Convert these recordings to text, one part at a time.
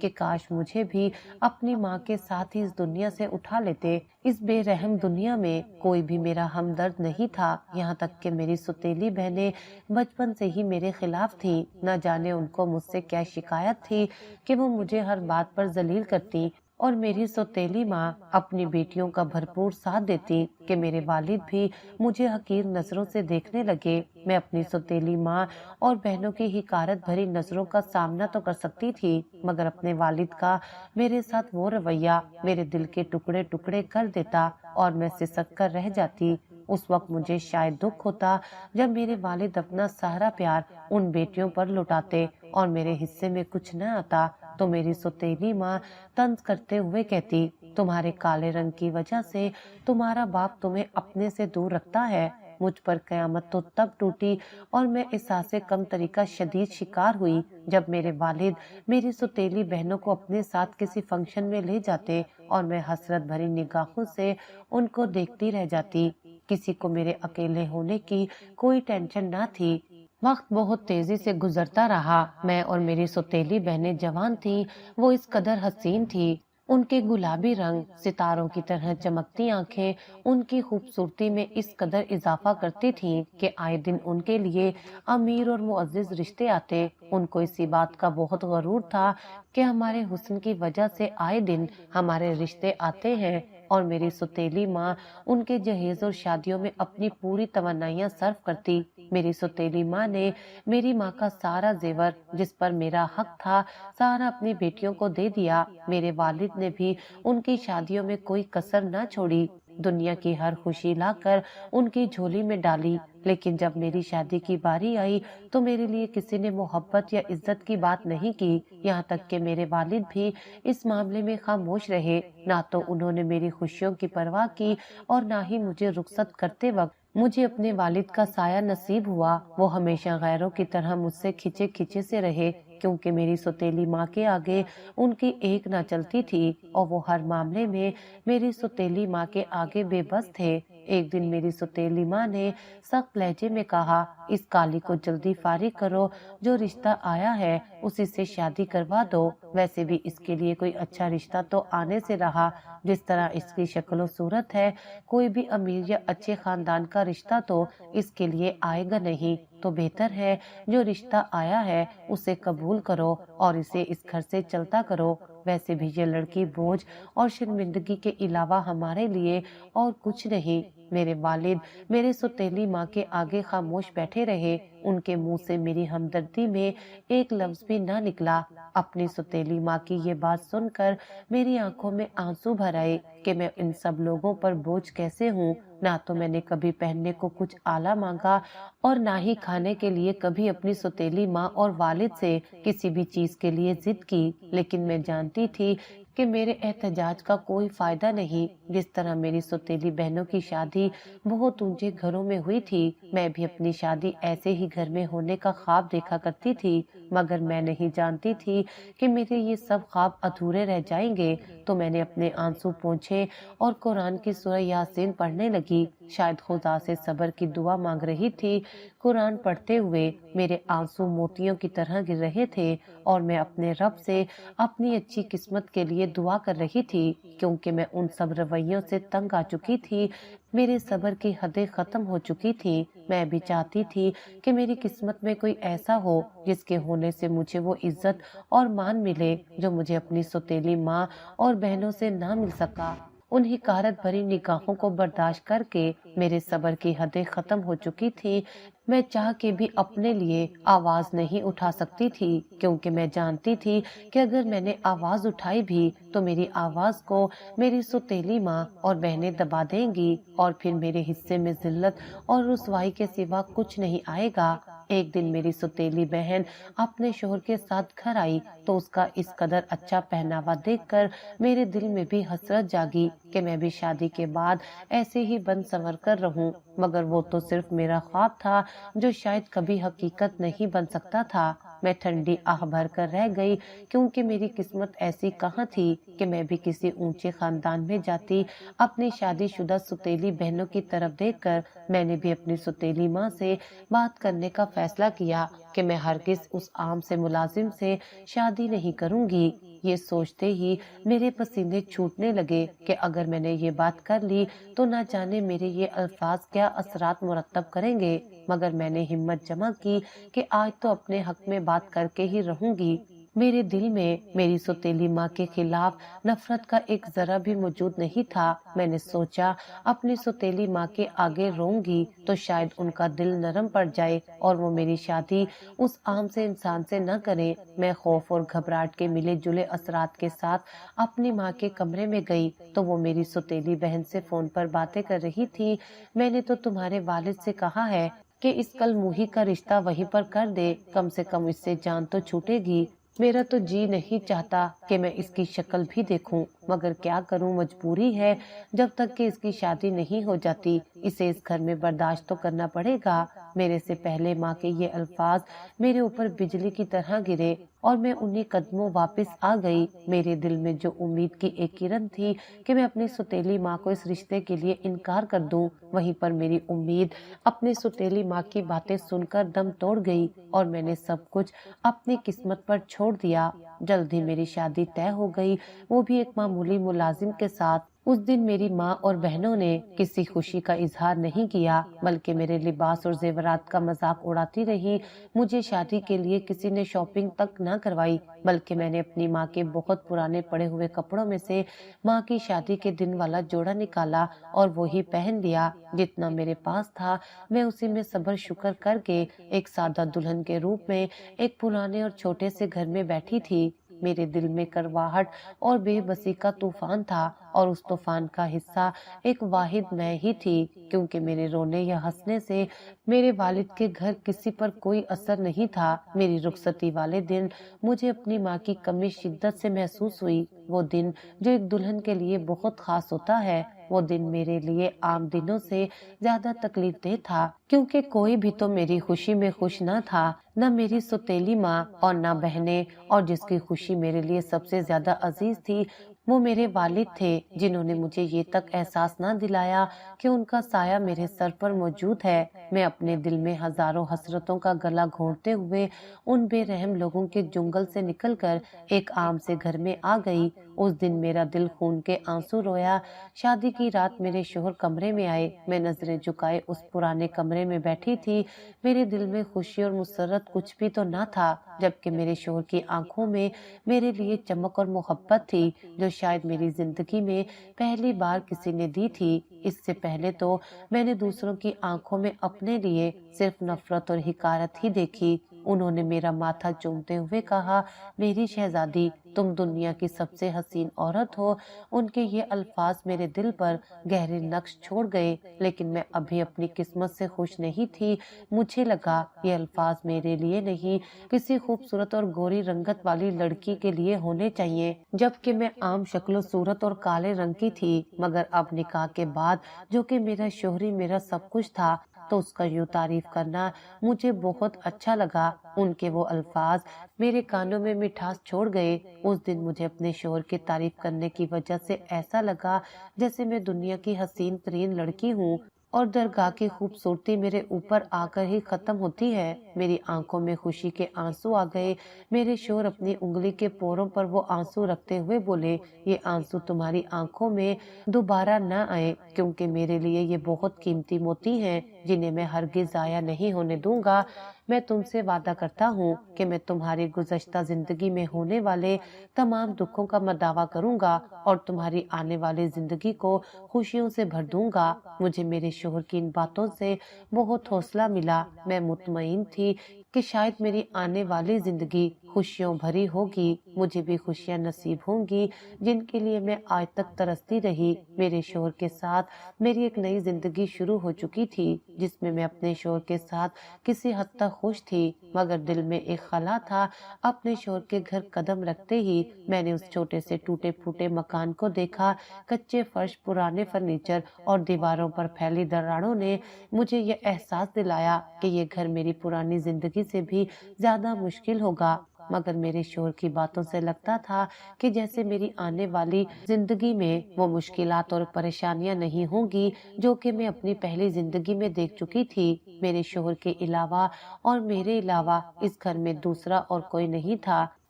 کہ کاش مجھے بھی اپنی ماں کے ساتھ ہی اس دنیا سے اٹھا لیتے۔ اس بے رحم دنیا میں کوئی بھی میرا ہمدرد نہیں تھا، یہاں تک کہ میری سوتیلی بہنیں بچپن سے ہی میرے خلاف تھیں۔ نہ جانے ان کو مجھ سے کیا شکایت تھی کہ وہ مجھے ہر بات پر ذلیل کرتی، اور میری سوتیلی ماں اپنی بیٹیوں کا بھرپور ساتھ دیتی کہ میرے والد بھی مجھے حقیر نظروں سے دیکھنے لگے۔ میں اپنی سوتیلی ماں اور بہنوں کی حقارت بھری نظروں کا سامنا تو کر سکتی تھی، مگر اپنے والد کا میرے ساتھ وہ رویہ میرے دل کے ٹکڑے ٹکڑے کر دیتا اور میں سسک کر رہ جاتی۔ اس وقت مجھے شاید دکھ ہوتا جب میرے والد اپنا سارا پیار ان بیٹیوں پر لٹاتے اور میرے حصے میں کچھ نہ آتا تو میری سوتیلی ماں طنز کرتے ہوئے کہتی، تمہارے کالے رنگ کی وجہ سے تمہارا باپ تمہیں اپنے سے دور رکھتا ہے۔ مجھ پر قیامت تو تب ٹوٹی اور میں احساس کم طریقہ شدید شکار ہوئی جب میرے والد میری سوتیلی بہنوں کو اپنے ساتھ کسی فنکشن میں لے جاتے اور میں حسرت بھری نگاہوں سے ان کو دیکھتی رہ جاتی۔ کسی کو میرے اکیلے ہونے کی کوئی ٹینشن نہ تھی۔ وقت بہت تیزی سے گزرتا رہا۔ میں اور میری سوتیلی بہنیں جوان تھیں، وہ اس قدر حسین تھی۔ ان کے گلابی رنگ، ستاروں کی طرح چمکتی آنکھیں ان کی خوبصورتی میں اس قدر اضافہ کرتی تھیں کہ آئے دن ان کے لیے امیر اور معزز رشتے آتے۔ ان کو اسی بات کا بہت غرور تھا کہ ہمارے حسن کی وجہ سے آئے دن ہمارے رشتے آتے ہیں، اور میری سوتیلی ماں ان کے جہیز اور شادیوں میں اپنی پوری توانائیاں صرف کرتی۔ میری سوتیلی ماں نے میری ماں کا سارا زیور جس پر میرا حق تھا سارا اپنی بیٹیوں کو دے دیا۔ میرے والد نے بھی ان کی شادیوں میں کوئی کسر نہ چھوڑی، دنیا کی ہر خوشی لا کر ان کی جھولی میں ڈالی۔ لیکن جب میری شادی کی باری آئی تو میرے لیے کسی نے محبت یا عزت کی بات نہیں کی، یہاں تک کہ میرے والد بھی اس معاملے میں خاموش رہے۔ نہ تو انہوں نے میری خوشیوں کی پرواہ کی اور نہ ہی مجھے رخصت کرتے وقت مجھے اپنے والد کا سایہ نصیب ہوا۔ وہ ہمیشہ غیروں کی طرح مجھ سے کھچے کھچے سے رہے، کیونکہ میری سوتیلی ماں کے آگے ان کی ایک نہ چلتی تھی اور وہ ہر معاملے میں میری سوتیلی ماں کے آگے بے بس تھے۔ ایک دن میری سوتیلی ماں نے سخت لہجے میں کہا، اس کالی کو جلدی فارغ کرو، جو رشتہ آیا ہے اسی سے شادی کروا دو۔ ویسے بھی اس کے لیے کوئی اچھا رشتہ تو آنے سے رہا، جس طرح اس کی شکل و صورت ہے کوئی بھی امیر یا اچھے خاندان کا رشتہ تو اس کے لیے آئے گا نہیں، تو بہتر ہے جو رشتہ آیا ہے اسے قبول کرو اور اسے اس گھر سے چلتا کرو۔ ویسے بھی یہ لڑکی بوجھ اور شرمندگی کے علاوہ ہمارے لیے اور کچھ نہیں۔ میرے والد میرے سوتیلی ماں کے آگے خاموش بیٹھے رہے، ان کے منہ سے میری ہمدردی میں ایک لفظ بھی نہ نکلا۔ اپنی سوتیلی ماں کی یہ بات سن کر میری آنکھوں میں آنسو بھر آئے کہ میں ان سب لوگوں پر بوجھ کیسے ہوں۔ نہ تو میں نے کبھی پہننے کو کچھ اعلیٰ مانگا اور نہ ہی کھانے کے لیے کبھی اپنی سوتیلی ماں اور والد سے کسی بھی چیز کے لیے ضد کی، لیکن میں جانتی تھی کہ میرے احتجاج کا کوئی فائدہ نہیں۔ جس طرح میری سوتیلی بہنوں کی شادی بہت اونچے گھروں میں ہوئی تھی، میں بھی اپنی شادی ایسے ہی گھر میں ہونے کا خواب دیکھا کرتی تھی، مگر میں نہیں جانتی تھی کہ میرے یہ سب خواب ادھورے رہ جائیں گے۔ تو میں نے اپنے آنسو پونچھے اور قرآن کی سورہ یاسین پڑھنے لگی، شاید خدا سے صبر کی دعا مانگ رہی تھی۔ قرآن پڑھتے ہوئے میرے آنسو موتیوں کی طرح گر رہے تھے اور میں اپنے رب سے اپنی اچھی قسمت کے لیے دعا کر رہی تھی، کیونکہ میں ان سب رویوں سے تنگ آ چکی تھی، میرے صبر کی حدیں ختم ہو چکی تھی۔ میں بھی چاہتی تھی کہ میری قسمت میں کوئی ایسا ہو جس کے ہونے سے مجھے وہ عزت اور مان ملے جو مجھے اپنی سوتیلی ماں اور بہنوں سے نہ مل سکا۔ ان حقارت بھری نگاہوں کو برداشت کر کے میرے صبر کی حدیں ختم ہو چکی تھی۔ میں چاہ کے بھی اپنے لیے آواز نہیں اٹھا سکتی تھی، کیونکہ میں جانتی تھی کہ اگر میں نے آواز اٹھائی بھی تو میری آواز کو میری سوتیلی ماں اور بہنیں دبا دیں گی اور پھر میرے حصے میں ذلت اور رسوائی کے سوا کچھ نہیں آئے گا۔ ایک دن میری سوتیلی بہن اپنے شوہر کے ساتھ گھر آئی تو اس کا اس قدر اچھا پہناوا دیکھ کر میرے دل میں بھی حسرت جاگی کہ میں بھی شادی کے بعد ایسے ہی بن سنور کر رہوں، مگر وہ تو صرف میرا خواب تھا جو شاید کبھی حقیقت نہیں بن سکتا تھا۔ میں ٹھنڈی آہ بھر کر رہ گئی، کیونکہ میری قسمت ایسی کہاں تھی کہ میں بھی کسی اونچے خاندان میں جاتی۔ اپنی شادی شدہ سوتیلی بہنوں کی طرف دیکھ کر میں نے بھی اپنی سوتیلی ماں سے بات کرنے کا فیصلہ کیا کہ میں ہرگز اس عام سے ملازم سے شادی نہیں کروں گی۔ یہ سوچتے ہی میرے پسینے چھوٹنے لگے کہ اگر میں نے یہ بات کر لی تو نہ جانے میرے یہ الفاظ کیا اثرات مرتب کریں گے، مگر میں نے ہمت جمع کی کہ آج تو اپنے حق میں بات کر کے ہی رہوں گی۔ میرے دل میں میری سوتیلی ماں کے خلاف نفرت کا ایک ذرا بھی موجود نہیں تھا۔ میں نے سوچا اپنی سوتیلی ماں کے آگے روؤں گی تو شاید ان کا دل نرم پڑ جائے اور وہ میری شادی اس عام سے انسان سے نہ کریں۔ میں خوف اور گھبراہٹ کے ملے جلے اثرات کے ساتھ اپنی ماں کے کمرے میں گئی تو وہ میری سوتیلی بہن سے فون پر باتیں کر رہی تھی۔ میں نے تو تمہارے والد سے کہا ہے کہ اس کل موہی کا رشتہ وہیں پر کر دے، کم سے کم اس سے جان تو چھوٹے گی۔ میرا تو جی نہیں چاہتا کہ میں اس کی شکل بھی دیکھوں، مگر کیا کروں، مجبوری ہے۔ جب تک کہ اس کی شادی نہیں ہو جاتی اسے اس گھر میں برداشت تو کرنا پڑے گا۔ میرے سے پہلے ماں کے یہ الفاظ میرے اوپر بجلی کی طرح گرے اور میں انہی قدموں واپس آ گئی۔ میرے دل میں جو امید کی ایک کرن تھی کہ میں اپنی سوتیلی ماں کو اس رشتے کے لیے انکار کر دوں، وہیں پر میری امید اپنی سوتیلی ماں کی باتیں سن کر دم توڑ گئی اور میں نے سب کچھ اپنی قسمت پر چھوڑ دیا۔ جلد ہی میری شادی طے ہو گئی، وہ بھی ایک معمولی ملازم کے ساتھ۔ اس دن میری ماں اور بہنوں نے کسی خوشی کا اظہار نہیں کیا، بلکہ میرے لباس اور زیورات کا مذاق اڑاتی رہی۔ مجھے شادی کے لیے کسی نے شاپنگ تک نہ کروائی، بلکہ میں نے اپنی ماں کے بہت پرانے پڑے ہوئے کپڑوں میں سے ماں کی شادی کے دن والا جوڑا نکالا اور وہی پہن لیا۔ جتنا میرے پاس تھا میں اسی میں صبر شکر کر کے ایک سادہ دلہن کے روپ میں ایک پرانے اور چھوٹے سے گھر میں بیٹھی تھی۔ میرے دل میں کرواہٹ اور بے بسی کا طوفان تھا اور اس طوفان کا حصہ ایک واحد میں ہی تھی، کیونکہ میرے رونے یا ہنسنے سے میرے والد کے گھر کسی پر کوئی اثر نہیں تھا۔ میری رخصتی والے دن مجھے اپنی ماں کی کمی شدت سے محسوس ہوئی۔ وہ دن جو ایک دلہن کے لیے بہت خاص ہوتا ہے، وہ دن میرے لیے عام دنوں سے زیادہ تکلیف دہ تھا، کیونکہ کوئی بھی تو میری خوشی میں خوش نہ تھا، نہ میری سوتیلی ماں اور نہ بہنیں، اور جس کی خوشی میرے لیے سب سے زیادہ عزیز تھی وہ میرے والد تھے، جنہوں نے مجھے یہ تک احساس نہ دلایا کہ ان کا سایہ میرے سر پر موجود ہے۔ میں اپنے دل میں ہزاروں حسرتوں کا گلا گھونٹتے ہوئے ان بے رحم لوگوں کے جنگل سے نکل کر ایک عام سے گھر میں آ گئی۔ اس دن میرا دل خون کے آنسو رویا۔ شادی کی رات میرے شوہر کمرے میں آئے، میں نظریں جھکائے اس پرانے کمرے میں بیٹھی تھی۔ میرے دل میں خوشی اور مسرت کچھ بھی تو نہ تھا، جبکہ میرے شوہر کی آنکھوں میں میرے لیے چمک اور محبت تھی جو شاید میری زندگی میں پہلی بار کسی نے دی تھی۔ اس سے پہلے تو میں نے دوسروں کی آنکھوں میں اپنے لیے صرف نفرت اور حقارت ہی دیکھی۔ انہوں نے میرا ماتھا چومتے ہوئے کہا، میری شہزادی، تم دنیا کی سب سے حسین عورت ہو۔ ان کے یہ الفاظ میرے دل پر گہرے نقش چھوڑ گئے، لیکن میں ابھی اپنی قسمت سے خوش نہیں تھی۔ مجھے لگا یہ الفاظ میرے لیے نہیں، کسی خوبصورت اور گوری رنگت والی لڑکی کے لیے ہونے چاہیے، جبکہ میں عام شکل و صورت اور کالے رنگ کی تھی۔ مگر اب نکاح کے بعد جو کہ میرا شوہر میرا سب کچھ تھا، تو اس کا یوں تعریف کرنا مجھے بہت اچھا لگا۔ ان کے وہ الفاظ میرے کانوں میں مٹھاس چھوڑ گئے۔ اس دن مجھے اپنے شوہر کی تعریف کرنے کی وجہ سے ایسا لگا جیسے میں دنیا کی حسین ترین لڑکی ہوں اور درگاہ کی خوبصورتی میرے اوپر آ کر ہی ختم ہوتی ہے۔ میری آنکھوں میں خوشی کے آنسو آ گئے۔ میرے شوہر اپنی انگلی کے پوروں پر وہ آنسو رکھتے ہوئے بولے، یہ آنسو تمہاری آنکھوں میں دوبارہ نہ آئے، کیونکہ میرے لیے یہ بہت قیمتی موتی ہیں جنہیں میں ہرگز ضائع نہیں ہونے دوں گا۔ میں تم سے وعدہ کرتا ہوں کہ میں تمہاری گزشتہ زندگی میں ہونے والے تمام دکھوں کا مداوع کروں گا اور تمہاری آنے والی زندگی کو خوشیوں سے بھر دوں گا۔ مجھے میرے شوہر کی ان باتوں سے بہت حوصلہ ملا۔ میں مطمئن تھی کہ شاید میری آنے والی زندگی خوشیوں بھری ہوگی، مجھے بھی خوشیاں نصیب ہوں گی جن کے لیے میں آج تک ترستی رہی۔ میرے شوہر کے ساتھ میری ایک نئی زندگی شروع ہو چکی تھی، جس میں اپنے شوہر کے ساتھ کسی حد تک خوش تھی، مگر دل میں ایک خلا تھا۔ اپنے شوہر کے گھر قدم رکھتے ہی میں نے اس چھوٹے سے ٹوٹے پھوٹے مکان کو دیکھا۔ کچے فرش، پرانے فرنیچر اور دیواروں پر پھیلی دراڑوں نے مجھے یہ احساس دلایا کہ یہ گھر میری پرانی زندگی سے بھی زیادہ مشکل ہوگا، مگر میرے شوہر کی باتوں سے لگتا تھا کہ جیسے میری آنے والی زندگی میں وہ مشکلات اور پریشانیاں نہیں ہوں گی جو کہ میں اپنی پہلی زندگی میں دیکھ چکی تھی۔ میرے شوہر کے علاوہ اور میرے علاوہ اس گھر میں دوسرا اور کوئی نہیں تھا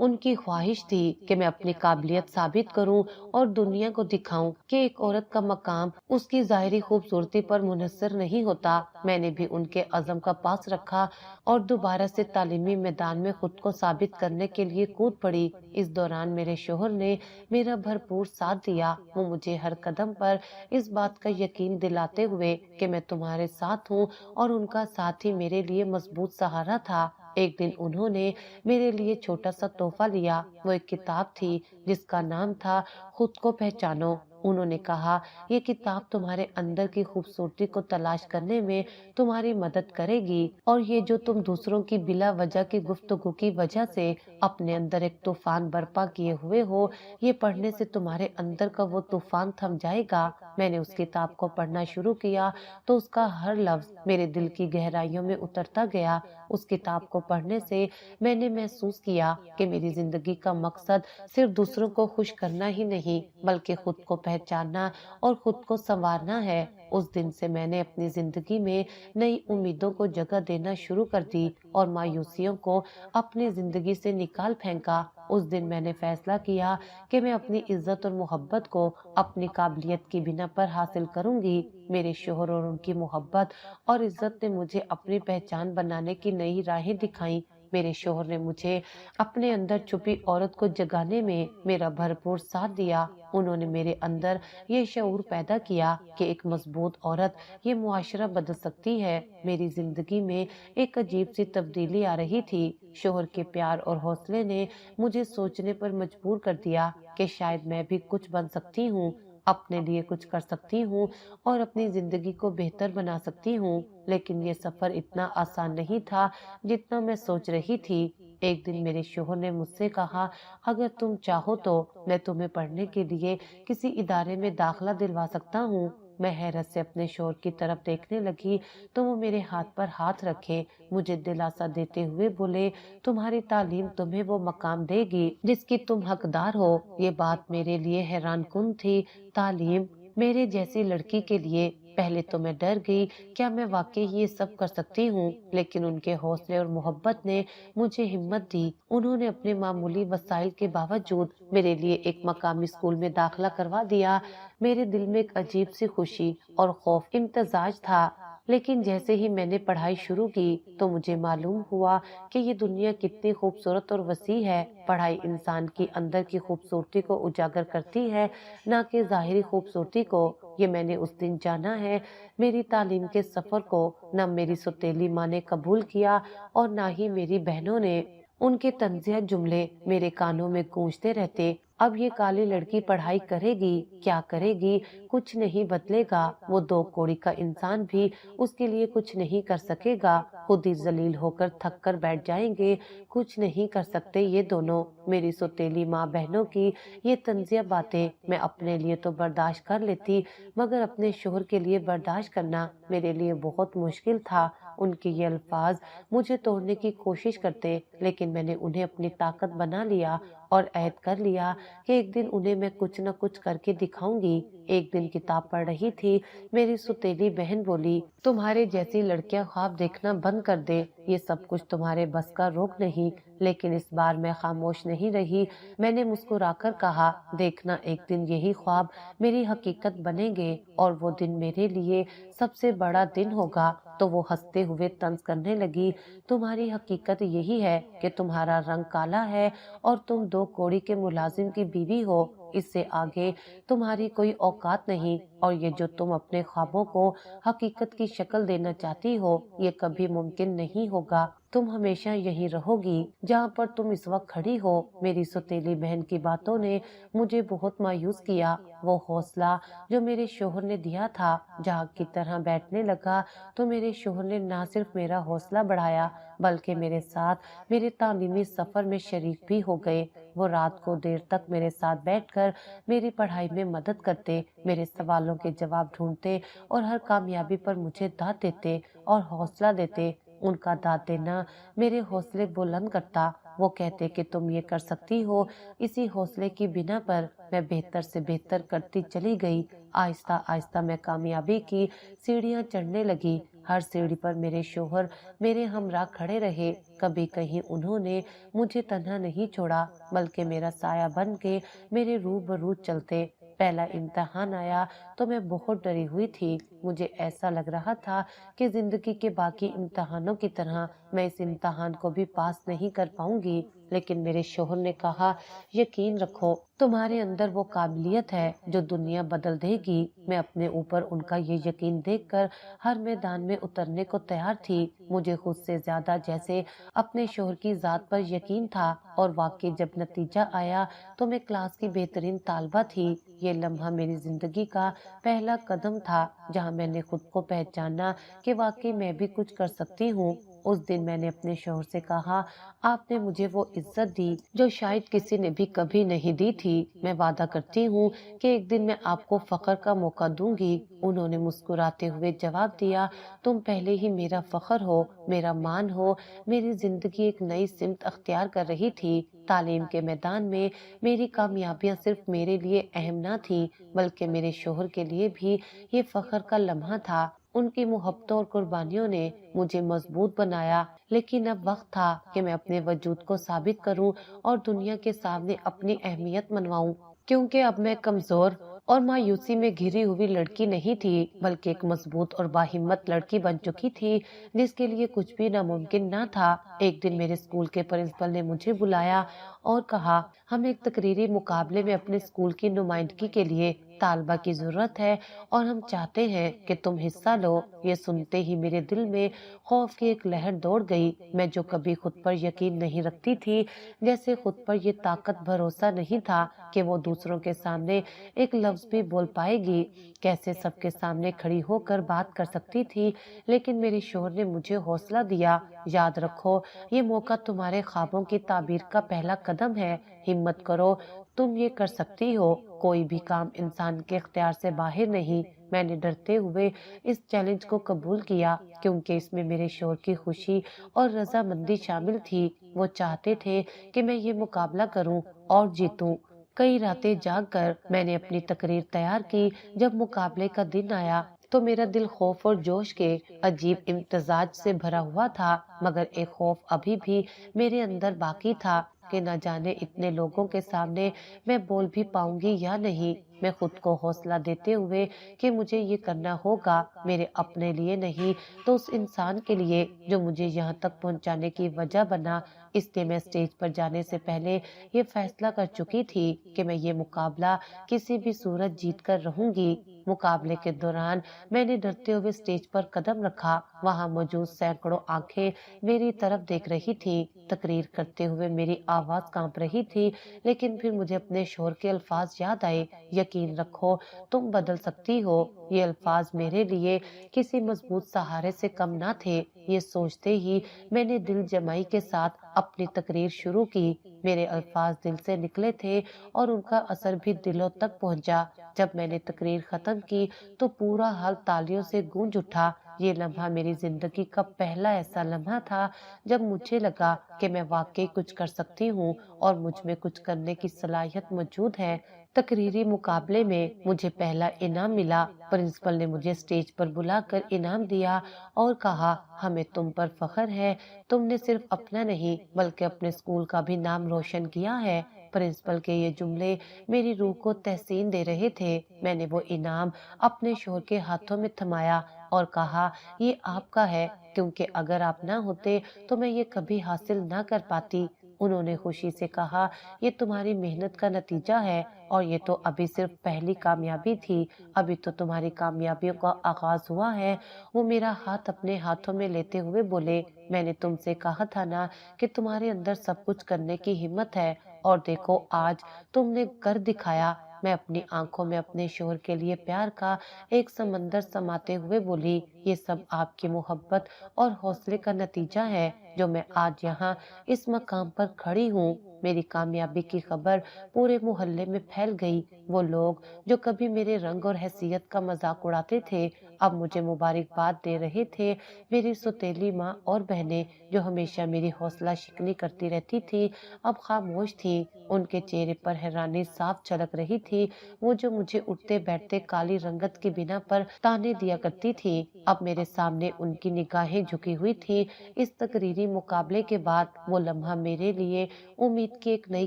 ان کی خواہش تھی کہ میں اپنی قابلیت ثابت کروں اور دنیا کو دکھاؤں کہ ایک عورت کا مقام اس کی ظاہری خوبصورتی پر منحصر نہیں ہوتا۔ میں نے بھی ان کے عزم کا پاس رکھا اور دوبارہ سے تعلیمی میدان میں خود کو ثابت کرنے کے لیے کود پڑی۔ اس دوران میرے شوہر نے میرا بھرپور ساتھ دیا۔ وہ مجھے ہر قدم پر اس بات کا یقین دلاتے ہوئے کہ میں تمہارے ساتھ ہوں اور ان کا ساتھ ہی میرے لیے مضبوط سہارا تھا۔ ایک دن انہوں نے میرے لیے چھوٹا سا تحفہ لیا۔ وہ ایک کتاب تھی جس کا نام تھا خود کو پہچانو۔ انہوں نے کہا یہ کتاب تمہارے اندر کی خوبصورتی کو تلاش کرنے میں تمہاری مدد کرے گی، اور یہ جو تم دوسروں کی بلا وجہ کی گفتگو کی وجہ سے اپنے اندر ایک طوفان برپا کیے ہوئے ہو، یہ پڑھنے سے تمہارے اندر کا وہ طوفان تھم جائے گا۔ میں نے اس کتاب کو پڑھنا شروع کیا تو اس کا ہر لفظ میرے دل کی گہرائیوں میں اترتا گیا۔ اس کتاب کو پڑھنے سے میں نے محسوس کیا کہ میری زندگی کا مقصد صرف دوسروں کو خوش کرنا ہی نہیں بلکہ خود کو پہچاننا اور خود کو سنوارنا ہے۔ اس دن سے میں نے اپنی زندگی میں نئی امیدوں کو جگہ دینا شروع کر دی اور مایوسیوں کو اپنی زندگی سے نکال پھینکا۔ اس دن میں نے فیصلہ کیا کہ میں اپنی عزت اور محبت کو اپنی قابلیت کی بنا پر حاصل کروں گی۔ میرے شوہر اور ان کی محبت اور عزت نے مجھے اپنی پہچان بنانے کی نئی راہیں دکھائیں۔ میرے شوہر نے مجھے اپنے اندر چھپی عورت کو جگانے میں میرا بھرپور ساتھ دیا۔ انہوں نے میرے اندر یہ شعور پیدا کیا کہ ایک مضبوط عورت یہ معاشرہ بدل سکتی ہے۔ میری زندگی میں ایک عجیب سی تبدیلی آ رہی تھی۔ شوہر کے پیار اور حوصلے نے مجھے سوچنے پر مجبور کر دیا کہ شاید میں بھی کچھ بن سکتی ہوں، اپنے لیے کچھ کر سکتی ہوں اور اپنی زندگی کو بہتر بنا سکتی ہوں۔ لیکن یہ سفر اتنا آسان نہیں تھا جتنا میں سوچ رہی تھی۔ ایک دن میرے شوہر نے مجھ سے کہا اگر تم چاہو تو میں تمہیں پڑھنے کے لیے کسی ادارے میں داخلہ دلوا سکتا ہوں۔ میں حیرت سے اپنے شوہر کی طرف دیکھنے لگی تو وہ میرے ہاتھ پر ہاتھ رکھے مجھے دلاسا دیتے ہوئے بولے تمہاری تعلیم تمہیں وہ مقام دے گی جس کی تم حقدار ہو۔ یہ بات میرے لیے حیران کن تھی۔ تعلیم میرے جیسی لڑکی کے لیے! پہلے تو میں ڈر گئی، کیا میں واقعی یہ سب کر سکتی ہوں؟ لیکن ان کے حوصلے اور محبت نے مجھے ہمت دی۔ انہوں نے اپنے معمولی وسائل کے باوجود میرے لیے ایک مقامی اسکول میں داخلہ کروا دیا۔ میرے دل میں ایک عجیب سی خوشی اور خوف امتزاج تھا، لیکن جیسے ہی میں نے پڑھائی شروع کی تو مجھے معلوم ہوا کہ یہ دنیا کتنی خوبصورت اور وسیع ہے۔ پڑھائی انسان کی اندر کی خوبصورتی کو اجاگر کرتی ہے، نہ کہ ظاہری خوبصورتی کو۔ یہ میں نے اس دن جانا ہے۔ میری تعلیم کے سفر کو نہ میری سوتیلی ماں نے قبول کیا اور نہ ہی میری بہنوں نے۔ ان کے طنزیہ جملے میرے کانوں میں گونجتے رہتے، اب یہ کالی لڑکی پڑھائی کرے گی، کیا کرے گی، کچھ نہیں بدلے گا، وہ دو کوڑی کا انسان بھی اس کے لیے کچھ نہیں کر سکے گا، خود ہی ذلیل ہو کر تھک کر بیٹھ جائیں گے، کچھ نہیں کر سکتے یہ دونوں۔ میری سوتیلی ماں بہنوں کی یہ طنزیہ باتیں میں اپنے لیے تو برداشت کر لیتی، مگر اپنے شوہر کے لیے برداشت کرنا میرے لیے بہت مشکل تھا۔ ان کے یہ الفاظ مجھے توڑنے کی کوشش کرتے، لیکن میں نے انہیں اپنی طاقت بنا لیا اور عہد کر لیا کہ ایک دن انہیں میں کچھ نہ کچھ کر کے دکھاؤں گی۔ ایک دن کتاب پڑھ رہی تھی، میری سوتیلی بہن بولی تمہارے جیسی لڑکیاں خواب دیکھنا بند کر دے، یہ سب کچھ تمہارے بس کا روک نہیں۔ لیکن اس بار میں خاموش نہیں رہی۔ میں نے مسکرا کر کہا دیکھنا ایک دن یہی خواب میری حقیقت بنیں گے اور وہ دن میرے لیے سب سے بڑا دن ہوگا۔ تو وہ ہنستے ہوئے طنز کرنے لگی تمہاری حقیقت یہی ہے کہ تمہارا رنگ کالا ہے اور تم دو کوڑی کے ملازم کی بیوی ہو، اس سے آگے تمہاری کوئی اوقات نہیں، اور یہ جو تم اپنے خوابوں کو حقیقت کی شکل دینا چاہتی ہو یہ کبھی ممکن نہیں ہوگا۔ تم ہمیشہ یہیں رہو گی جہاں پر تم اس وقت کھڑی ہو۔ میری سوتیلی بہن کی باتوں نے مجھے بہت مایوس کیا۔ وہ حوصلہ جو میرے شوہر نے دیا تھا جہاز کی طرح بیٹھنے لگا تو میرے شوہر نے نہ صرف میرا حوصلہ بڑھایا بلکہ میرے ساتھ میرے تعلیمی سفر میں شریک بھی ہو گئے۔ وہ رات کو دیر تک میرے ساتھ بیٹھ کر میری پڑھائی میں مدد کرتے، میرے سوالوں کے جواب ڈھونڈتے اور ہر کامیابی پر مجھے داد دیتے اور حوصلہ دیتے۔ ان کا داد دینا میرے حوصلے بلند کرتا۔ وہ کہتے کہ تم یہ کر سکتی ہو۔ اسی حوصلے کی بنا پر میں بہتر سے بہتر کرتی چلی گئی۔ آہستہ آہستہ میں کامیابی کی سیڑھیاں چڑھنے لگی ہر سیڑھی پر میرے شوہر میرے ہمراہ کھڑے رہے، کبھی کہیں انہوں نے مجھے تنہا نہیں چھوڑا بلکہ میرا سایہ بن کے میرے روبرو چلتے۔ پہلا امتحان آیا تو میں بہت ڈری ہوئی تھی، مجھے ایسا لگ رہا تھا کہ زندگی کے باقی امتحانوں کی طرح میں اس امتحان کو بھی پاس نہیں کر پاؤں گی، لیکن میرے شوہر نے کہا یقین رکھو تمہارے اندر وہ قابلیت ہے جو دنیا بدل دے گی۔ میں اپنے اوپر ان کا یہ یقین دیکھ کر ہر میدان میں اترنے کو تیار تھی۔ مجھے خود سے زیادہ جیسے اپنے شوہر کی ذات پر یقین تھا، اور واقعی جب نتیجہ آیا تو میں کلاس کی بہترین طالبہ تھی۔ یہ لمحہ میری زندگی کا پہلا قدم تھا جہاں میں نے خود کو پہچانا کہ واقعی میں بھی کچھ کر سکتی ہوں۔ اس دن میں نے اپنے شوہر سے کہا آپ نے مجھے وہ عزت دی جو شاید کسی نے بھی کبھی نہیں دی تھی، میں وعدہ کرتی ہوں کہ ایک دن میں آپ کو فخر کا موقع دوں گی۔ انہوں نے مسکراتے ہوئے جواب دیا تم پہلے ہی میرا فخر ہو، میرا مان ہو۔ میری زندگی ایک نئی سمت اختیار کر رہی تھی۔ تعلیم کے میدان میں میری کامیابیاں صرف میرے لیے اہم نہ تھی بلکہ میرے شوہر کے لیے بھی یہ فخر کا لمحہ تھا۔ ان کی محبتوں اور قربانیوں نے مجھے مضبوط بنایا، لیکن اب وقت تھا کہ میں اپنے وجود کو ثابت کروں اور دنیا کے سامنے اپنی اہمیت منواؤں، کیونکہ اب میں کمزور اور مایوسی میں گھری ہوئی لڑکی نہیں تھی بلکہ ایک مضبوط اور باہمت لڑکی بن چکی تھی جس کے لیے کچھ بھی ناممکن نہ تھا۔ ایک دن میرے اسکول کے پرنسپل نے مجھے بلایا اور کہا ہم ایک تقریری مقابلے میں اپنے اسکول کی نمائندگی کے لیے طالبہ کی ضرورت ہے اور ہم چاہتے ہیں کہ تم حصہ لو۔ یہ سنتے ہی میرے دل میں خوف کی ایک لہر دوڑ گئی۔ میں جو کبھی خود پر یقین نہیں رکھتی تھی، جیسے خود پر یہ طاقت بھروسہ نہیں تھا کہ وہ دوسروں کے سامنے ایک لفظ بھی بول پائے گی، کیسے سب کے سامنے کھڑی ہو کر بات کر سکتی تھی۔ لیکن میرے شوہر نے مجھے حوصلہ دیا، یاد رکھو یہ موقع تمہارے خوابوں کی تعبیر کا پہلا قدم ہے، ہمت کرو تم یہ کر سکتی ہو۔ کوئی بھی کام انسان کے اختیار سے باہر نہیں۔ میں نے ڈرتے ہوئے اس چیلنج کو قبول کیا کیونکہ اس میں میرے شوہر کی خوشی اور رضامندی شامل تھی۔ وہ چاہتے تھے کہ میں یہ مقابلہ کروں اور جیتوں۔ کئی راتیں جاگ کر میں نے اپنی تقریر تیار کی۔ جب مقابلے کا دن آیا تو میرا دل خوف اور جوش کے عجیب امتزاج سے بھرا ہوا تھا، مگر ایک خوف ابھی بھی میرے اندر باقی تھا کہ نہ جانے اتنے لوگوں کے سامنے میں بول بھی پاؤں گی یا نہیں۔ میں خود کو حوصلہ دیتے ہوئے کہ مجھے یہ کرنا ہوگا، میرے اپنے لیے نہیں تو اس انسان کے لیے جو مجھے یہاں تک پہنچانے کی وجہ بنا۔ اس لیے میں اسٹیج پر جانے سے پہلے یہ فیصلہ کر چکی تھی کہ میں یہ مقابلہ کسی بھی صورت جیت کر رہوں گی۔ مقابلے کے دوران میں نے ڈرتے ہوئے اسٹیج پر قدم رکھا۔ وہاں موجود سینکڑوں آنکھیں میری طرف دیکھ رہی تھی۔ تقریر کرتے ہوئے میری آواز کانپ رہی تھی، لیکن پھر مجھے اپنے شوہر کے الفاظ یاد آئے، یقین رکھو تم بدل سکتی ہو۔ یہ الفاظ میرے لیے کسی مضبوط سہارے سے کم نہ تھے۔ یہ سوچتے ہی میں نے دل جمعی کے ساتھ اپنی تقریر شروع کی۔ میرے الفاظ دل سے نکلے تھے اور ان کا اثر بھی دلوں تک پہنچا۔ جب میں نے تقریر ختم کی تو پورا ہال تالیوں سے گونج اٹھا۔ یہ لمحہ میری زندگی کا پہلا ایسا لمحہ تھا جب مجھے لگا کہ میں واقعی کچھ کر سکتی ہوں اور مجھ میں کچھ کرنے کی صلاحیت موجود ہے۔ تقریری مقابلے میں مجھے پہلا انعام ملا۔ پرنسپل نے مجھے اسٹیج پر بلا کر انعام دیا اور کہا ہمیں تم پر فخر ہے، تم نے صرف اپنا نہیں بلکہ اپنے اسکول کا بھی نام روشن کیا ہے۔ پرنسپل کے یہ جملے میری روح کو تحسین دے رہے تھے۔ میں نے وہ انعام اپنے شوہر کے ہاتھوں میں تھمایا اور کہا یہ آپ کا ہے، کیونکہ اگر آپ نہ ہوتے تو میں یہ کبھی حاصل نہ کر پاتی۔ انہوں نے خوشی سے کہا یہ تمہاری محنت کا نتیجہ ہے اور یہ تو ابھی صرف پہلی کامیابی تھی، ابھی تو تمہاری کامیابیوں کا آغاز ہوا ہے۔ وہ میرا ہاتھ اپنے ہاتھوں میں لیتے ہوئے بولے میں نے تم سے کہا تھا نا کہ تمہارے اندر سب کچھ کرنے کی ہمت ہے، اور دیکھو آج تم نے کر دکھایا۔ میں اپنی آنکھوں میں اپنے شوہر کے لیے پیار کا ایک سمندر سماتے ہوئے بولی یہ سب آپ کی محبت اور حوصلے کا نتیجہ ہے جو میں آج یہاں اس مقام پر کھڑی ہوں۔ میری کامیابی کی خبر پورے محلے میں پھیل گئی۔ وہ لوگ جو کبھی میرے رنگ اور حیثیت کا مذاق اڑاتے تھے اب مجھے مبارکباد دے رہے تھے۔ میری سوتیلی ماں اور بہنیں جو ہمیشہ میری حوصلہ شکنی کرتی رہتی تھی اب خاموش تھی۔ ان کے چہرے پر حیرانی صاف جھلک رہی تھی۔ وہ جو مجھے اٹھتے بیٹھتے کالی رنگت کی بنا پر تانے دیا کرتی تھی اب میرے سامنے ان کی نگاہیں جھکی ہوئی تھی۔ اس تقریری مقابلے کے بعد وہ لمحہ میرے لیے امید کی ایک نئی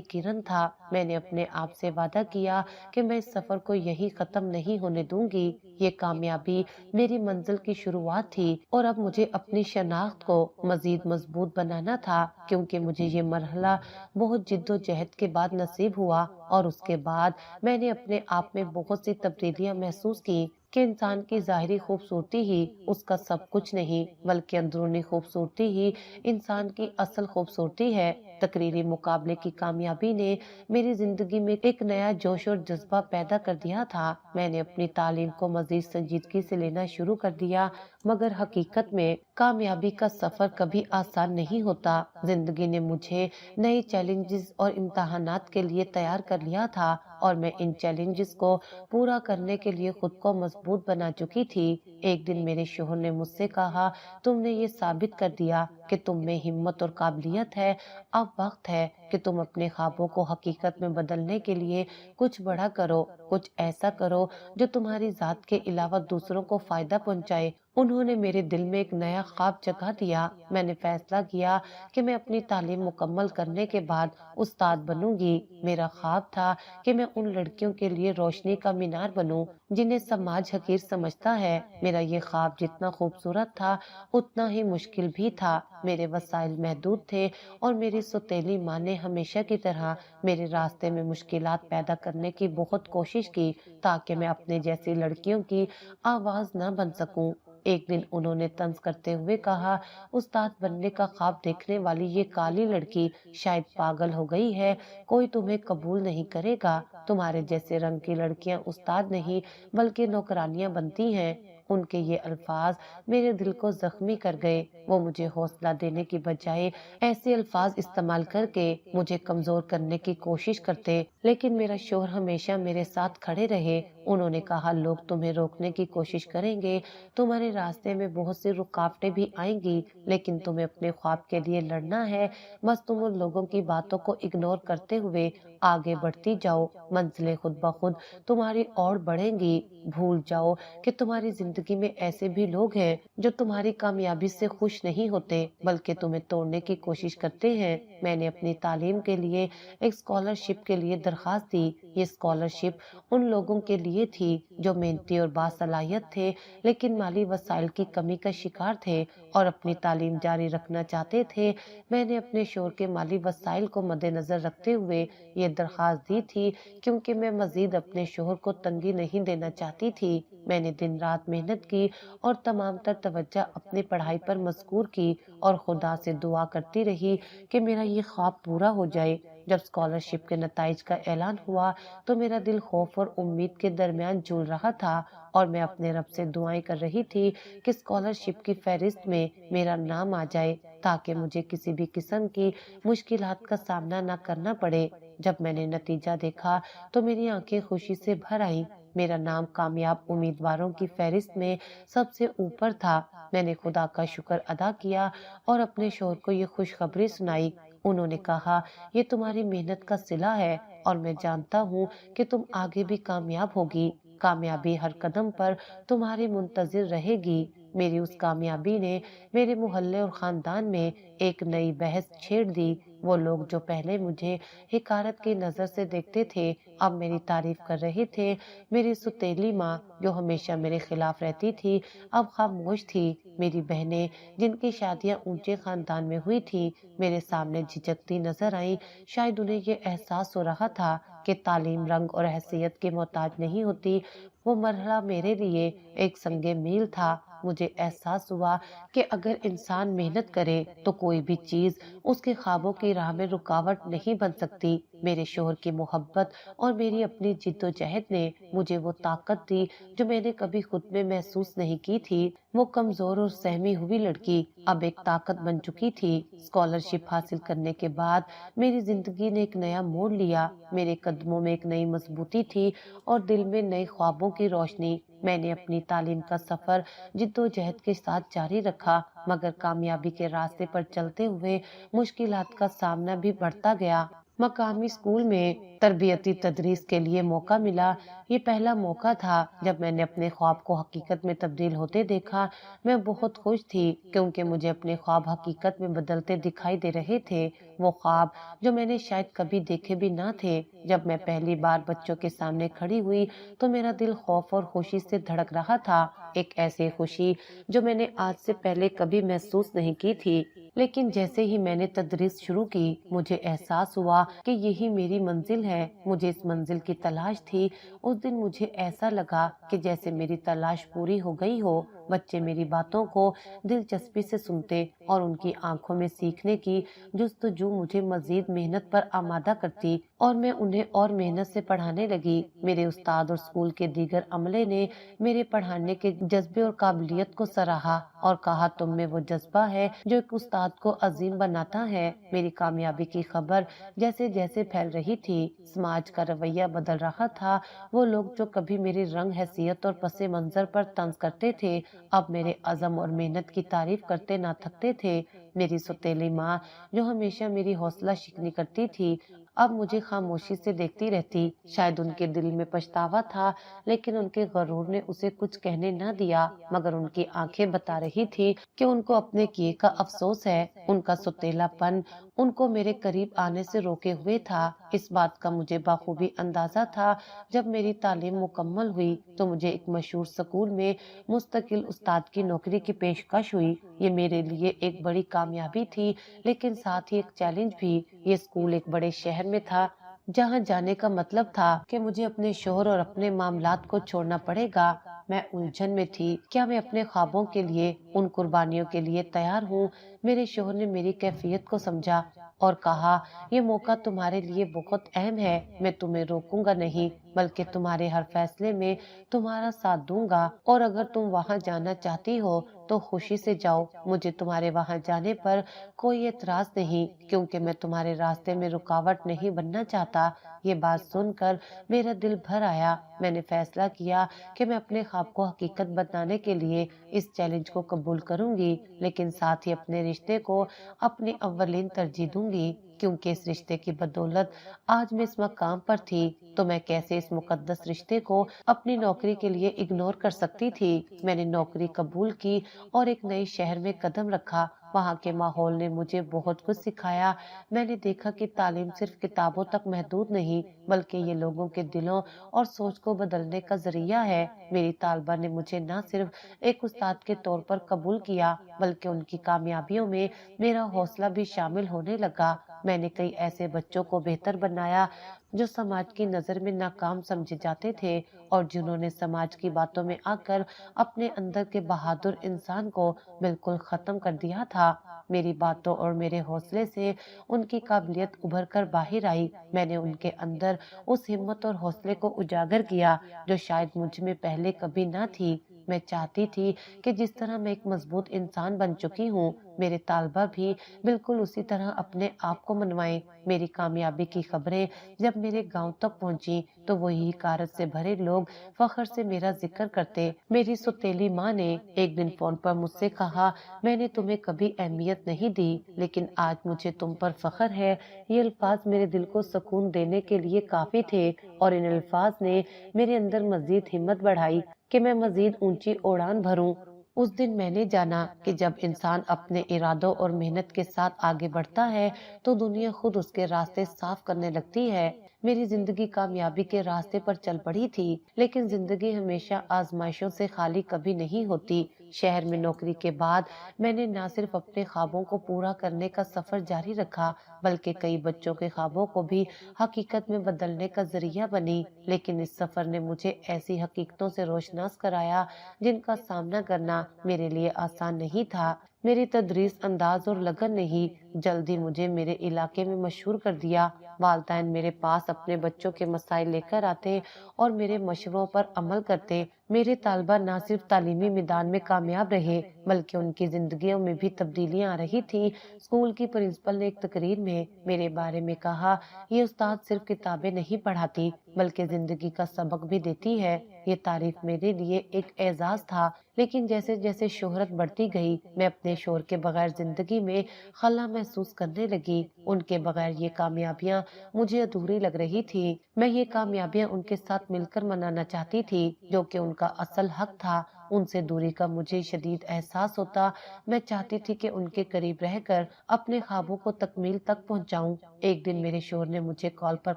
کرن تھا۔ میں نے اپنے آپ سے وعدہ کیا کہ میں اس سفر کو یہی ختم نہیں ہونے دوں گی۔ یہ کامیابی میری منزل کی شروعات تھی اور اب مجھے اپنی شناخت کو مزید مضبوط بنانا تھا، کیونکہ مجھے یہ مرحلہ بہت جد و جہد کے بعد نصیب ہوا اور اس کے بعد میں نے اپنے آپ میں بہت سی تبدیلیاں محسوس کی کہ انسان کی ظاہری خوبصورتی ہی اس کا سب کچھ نہیں بلکہ اندرونی خوبصورتی ہی انسان کی اصل خوبصورتی ہے۔ تقریری مقابلے کی کامیابی نے میری زندگی میں ایک نیا جوش اور جذبہ پیدا کر دیا تھا۔ میں نے اپنی تعلیم کو مزید سنجیدگی سے لینا شروع کر دیا، مگر حقیقت میں کامیابی کا سفر کبھی آسان نہیں ہوتا۔ زندگی نے مجھے نئے چیلنجز اور امتحانات کے لیے تیار کر لیا تھا اور میں ان چیلنجز کو پورا کرنے کے لیے خود کو مضبوط بنا چکی تھی۔ ایک دن میرے شوہر نے مجھ سے کہا، تم نے یہ ثابت کر دیا کہ تم میں ہمت اور قابلیت ہے۔ اب وقت ہے کہ تم اپنے خوابوں کو حقیقت میں بدلنے کے لیے کچھ بڑا کرو، کچھ ایسا کرو جو تمہاری ذات کے علاوہ دوسروں کو فائدہ پہنچائے۔ انہوں نے میرے دل میں ایک نیا خواب جگا دیا۔ میں نے فیصلہ کیا کہ میں اپنی تعلیم مکمل کرنے کے بعد استاد بنوں گی۔ میرا خواب تھا کہ میں ان لڑکیوں کے لیے روشنی کا مینار بنوں جنہیں سماج حقیر سمجھتا ہے۔ میرا یہ خواب جتنا خوبصورت تھا اتنا ہی مشکل بھی تھا۔ میرے وسائل محدود تھے اور میری سوتیلی ماں نے ہمیشہ کی طرح میرے راستے میں مشکلات پیدا کرنے کی بہت کوشش کی تاکہ میں اپنے جیسی لڑکیوں کی آواز نہ بن سکوں۔ ایک دن انہوں نے طنز کرتے ہوئے کہا، استاد بننے کا خواب دیکھنے والی یہ کالی لڑکی شاید پاگل ہو گئی ہے، کوئی تمہیں قبول نہیں کرے گا۔ تمہارے جیسے رنگ کی لڑکیاں استاد نہیں بلکہ نوکرانیاں بنتی ہیں۔ ان کے یہ الفاظ میرے دل کو زخمی کر گئے۔ وہ مجھے حوصلہ دینے کی بجائے ایسے الفاظ استعمال کر کے مجھے کمزور کرنے کی کوشش کرتے، لیکن میرا شوہر ہمیشہ میرے ساتھ کھڑے رہے۔ انہوں نے کہا، لوگ تمہیں روکنے کی کوشش کریں گے، تمہارے راستے میں بہت سی رکاوٹیں بھی آئیں گی، لیکن تمہیں اپنے خواب کے لیے لڑنا ہے۔ بس تم ان لوگوں کی باتوں کو اگنور کرتے ہوئے آگے بڑھتی جاؤ، منزلیں خود بخود تمہاری اور بڑھیں گی۔ بھول جاؤ کہ تمہاری زندگی میں ایسے بھی لوگ ہیں جو تمہاری کامیابی سے خوش نہیں ہوتے بلکہ تمہیں توڑنے کی کوشش کرتے ہیں۔ میں نے اپنی تعلیم کے لیے ایک اسکالرشپ کے لیے درخواست دی۔ یہ اسکالرشپ ان لوگوں کے لیے تھی جو محنتی اور باصلاحیت تھے لیکن مالی وسائل کی کمی کا شکار تھے اور اپنی تعلیم جاری رکھنا چاہتے تھے۔ میں نے اپنے شوہر کے مالی وسائل کو مد نظر رکھتے ہوئے یہ درخواست دی تھی کیونکہ میں مزید اپنے شوہر کو تنگی نہیں دینا چاہتی تھی۔ میں نے دن رات محنت کی اور تمام تر توجہ اپنی پڑھائی پر مذکور کی اور خدا سے دعا کرتی رہی کہ میرا یہ خواب پورا ہو جائے۔ جب اسکالرشپ کے نتائج کا اعلان ہوا تو میرا دل خوف اور امید کے درمیان جھول رہا تھا اور میں اپنے رب سے دعائیں کر رہی تھی کہ اسکالرشپ کی فہرست میں میرا نام آ جائے تاکہ مجھے کسی بھی قسم کی مشکلات کا سامنا نہ کرنا پڑے۔ جب میں نے نتیجہ دیکھا تو میری آنکھیں خوشی سے بھر آئیں۔ میرا نام کامیاب امیدواروں کی فہرست میں سب سے اوپر تھا۔ میں نے خدا کا شکر ادا کیا اور اپنے شوہر کو یہ خوشخبری سنائی۔ انہوں نے کہا، یہ تمہاری محنت کا صلہ ہے اور میں جانتا ہوں کہ تم آگے بھی کامیاب ہوگی۔ کامیابی ہر قدم پر تمہاری منتظر رہے گی۔ میری اس کامیابی نے میرے محلے اور خاندان میں ایک نئی بحث چھیڑ دی۔ وہ لوگ جو پہلے مجھے حقارت کی نظر سے دیکھتے تھے اب میری تعریف کر رہے تھے۔ میری سوتیلی ماں جو ہمیشہ میرے خلاف رہتی تھی اب خاموش تھی۔ میری بہنیں جن کی شادیاں اونچے خاندان میں ہوئی تھی میرے سامنے جھجکتی نظر آئیں۔ شاید انہیں یہ احساس ہو رہا تھا کہ تعلیم رنگ اور حیثیت کی محتاج نہیں ہوتی۔ وہ مرحلہ میرے لیے ایک سنگ میل تھا۔ مجھے احساس ہوا کہ اگر انسان محنت کرے تو کوئی بھی چیز اس کے خوابوں کی راہ میں رکاوٹ نہیں بن سکتی۔ میرے شوہر کی محبت اور میری اپنی جد و جہد نے مجھے وہ طاقت دی جو میں نے کبھی خود میں محسوس نہیں کی تھی۔ وہ کمزور اور سہمی ہوئی لڑکی اب ایک طاقت بن چکی تھی۔ اسکالرشپ حاصل کرنے کے بعد میری زندگی نے ایک نیا موڑ لیا۔ میرے قدموں میں ایک نئی مضبوطی تھی اور دل میں نئے خوابوں کی روشنی۔ میں نے اپنی تعلیم کا سفر جد و جہد کے ساتھ جاری رکھا، مگر کامیابی کے راستے پر چلتے ہوئے مشکلات کا سامنا بھی بڑھتا گیا۔ مقامی اسکول میں تربیتی تدریس کے لیے موقع ملا۔ یہ پہلا موقع تھا جب میں نے اپنے خواب کو حقیقت میں تبدیل ہوتے دیکھا۔ میں بہت خوش تھی کیونکہ مجھے اپنے خواب حقیقت میں بدلتے دکھائی دے رہے تھے، وہ خواب جو میں نے شاید کبھی دیکھے بھی نہ تھے۔ جب میں پہلی بار بچوں کے سامنے کھڑی ہوئی تو میرا دل خوف اور خوشی سے دھڑک رہا تھا، ایک ایسی خوشی جو میں نے آج سے پہلے کبھی محسوس نہیں کی تھی۔ لیکن جیسے ہی میں نے تدریس شروع کی، مجھے احساس ہوا کہ یہی میری منزل ہے۔ مجھے اس منزل کی تلاش تھی۔ اس دن مجھے ایسا لگا کہ جیسے میری تلاش پوری ہو گئی ہو۔ بچے میری باتوں کو دلچسپی سے سنتے اور ان کی آنکھوں میں سیکھنے کی جستجو مجھے مزید محنت پر آمادہ کرتی اور میں انہیں اور محنت سے پڑھانے لگی۔ میرے استاد اور اسکول کے دیگر عملے نے میرے پڑھانے کے جذبے اور قابلیت کو سراہا اور کہا تم میں وہ جذبہ ہے جو ایک استاد کو عظیم بناتا ہے۔ میری کامیابی کی خبر جیسے جیسے پھیل رہی تھی، سماج کا رویہ بدل رہا تھا۔ وہ لوگ جو کبھی میری رنگ، حیثیت اور پس منظر پر طنز کرتے تھے، اب میرے عزم اور محنت کی تعریف کرتے نہ تھکتے تھے۔ میری سوتیلی ماں جو ہمیشہ میری حوصلہ شکنی کرتی تھی، اب مجھے خاموشی سے دیکھتی رہتی۔ شاید ان کے دل میں پچھتاوا تھا، لیکن ان کے غرور نے اسے کچھ کہنے نہ دیا، مگر ان کی آنکھیں بتا رہی تھی کہ ان کو اپنے کیے کا افسوس ہے۔ ان کا سوتیلا پن ان کو میرے قریب آنے سے روکے ہوئے تھا۔ اس بات کا مجھے بخوبی اندازہ تھا۔ جب میری تعلیم مکمل ہوئی تو مجھے ایک مشہور اسکول میں مستقل استاد کی نوکری کی پیشکش ہوئی۔ یہ میرے لیے ایک بڑی کامیابی تھی، لیکن ساتھ ہی ایک چیلنج بھی۔ یہ اسکول ایک بڑے شہر میں تھا جہاں جانے کا مطلب تھا کہ مجھے اپنے شوہر اور اپنے معاملات کو چھوڑنا پڑے گا۔ میں الجھن میں تھی، کیا میں اپنے خوابوں کے لیے ان قربانیوں کے لیے تیار ہوں؟ میرے شوہر نے میری کیفیت کو سمجھا اور کہا یہ موقع تمہارے لیے بہت اہم ہے، میں تمہیں روکوں گا نہیں، بلکہ تمہارے ہر فیصلے میں تمہارا ساتھ دوں گا، اور اگر تم وہاں جانا چاہتی ہو تو خوشی سے جاؤ۔ مجھے تمہارے وہاں جانے پر کوئی اعتراض نہیں، کیونکہ میں تمہارے راستے میں رکاوٹ نہیں بننا چاہتا۔ یہ بات سن کر میرا دل بھر آیا۔ میں نے فیصلہ کیا کہ میں اپنے خواب کو حقیقت بنانے کے لیے اس چیلنج کو قبول کروں گی، لیکن ساتھ ہی اپنے رشتے کو اپنی اولین ترجیح دوں گی، کیونکہ اس رشتے کی بدولت آج میں اس مقام پر تھی، تو میں کیسے اس مقدس رشتے کو اپنی نوکری کے لیے اگنور کر سکتی تھی۔ میں نے نوکری قبول کی اور ایک نئے شہر میں قدم رکھا۔ وہاں کے ماحول نے مجھے بہت کچھ سکھایا۔ میں نے دیکھا کہ تعلیم صرف کتابوں تک محدود نہیں، بلکہ یہ لوگوں کے دلوں اور سوچ کو بدلنے کا ذریعہ ہے۔ میری طالبہ نے مجھے نہ صرف ایک استاد کے طور پر قبول کیا، بلکہ ان کی کامیابیوں میں میرا حوصلہ بھی شامل ہونے لگا۔ میں نے کئی ایسے بچوں کو بہتر بنایا جو سماج کی نظر میں ناکام سمجھے جاتے تھے اور جنہوں نے سماج کی باتوں میں آ کر اپنے اندر کے بہادر انسان کو بالکل ختم کر دیا تھا۔ میری باتوں اور میرے حوصلے سے ان کی قابلیت ابھر کر باہر آئی۔ میں نے ان کے اندر اس ہمت اور حوصلے کو اجاگر کیا جو شاید مجھ میں پہلے کبھی نہ تھی۔ میں چاہتی تھی کہ جس طرح میں ایک مضبوط انسان بن چکی ہوں، میرے طالبہ بھی بالکل اسی طرح اپنے آپ کو منوائیں۔ میری کامیابی کی خبریں جب میرے گاؤں تک پہنچی تو وہی حقارت سے بھرے لوگ فخر سے میرا ذکر کرتے۔ میری سوتیلی ماں نے ایک دن فون پر مجھ سے کہا، میں نے تمہیں کبھی اہمیت نہیں دی، لیکن آج مجھے تم پر فخر ہے۔ یہ الفاظ میرے دل کو سکون دینے کے لیے کافی تھے، اور ان الفاظ نے میرے اندر مزید ہمت بڑھائی کہ میں مزید اونچی اڑان بھروں۔ اس دن میں نے جانا کہ جب انسان اپنے ارادوں اور محنت کے ساتھ آگے بڑھتا ہے تو دنیا خود اس کے راستے صاف کرنے لگتی ہے۔ میری زندگی کامیابی کے راستے پر چل پڑی تھی، لیکن زندگی ہمیشہ آزمائشوں سے خالی کبھی نہیں ہوتی۔ شہر میں نوکری کے بعد میں نے نہ صرف اپنے خوابوں کو پورا کرنے کا سفر جاری رکھا، بلکہ کئی بچوں کے خوابوں کو بھی حقیقت میں بدلنے کا ذریعہ بنی۔ لیکن اس سفر نے مجھے ایسی حقیقتوں سے روشناس کرایا جن کا سامنا کرنا میرے لیے آسان نہیں تھا۔ میری تدریس انداز اور لگن نے ہی جلدی مجھے میرے علاقے میں مشہور کر دیا۔ والدین میرے پاس اپنے بچوں کے مسائل لے کر آتے اور میرے مشوروں پر عمل کرتے۔ میرے طالبہ نہ صرف تعلیمی میدان میں کامیاب رہے بلکہ ان کی زندگیوں میں بھی تبدیلیاں آ رہی تھی۔ اسکول کی پرنسپل نے ایک تقریر میں میرے بارے میں کہا، یہ استاد صرف کتابیں نہیں پڑھاتی بلکہ زندگی کا سبق بھی دیتی ہے۔ یہ تعریف میرے لیے ایک اعزاز تھا، لیکن جیسے جیسے شہرت بڑھتی گئی میں اپنے شور کے بغیر زندگی میں خلا محسوس کرنے لگی۔ ان کے بغیر یہ کامیابیاں مجھے ادھوری لگ رہی تھی۔ میں یہ کامیابیاں ان کے ساتھ مل کر منانا چاہتی تھی جو کہ ان کا اصل حق تھا۔ ان سے دوری کا مجھے شدید احساس ہوتا۔ میں چاہتی تھی کہ ان کے قریب رہ کر اپنے خوابوں کو تکمیل تک پہنچاؤں۔ ایک دن میرے شوہر نے مجھے کال پر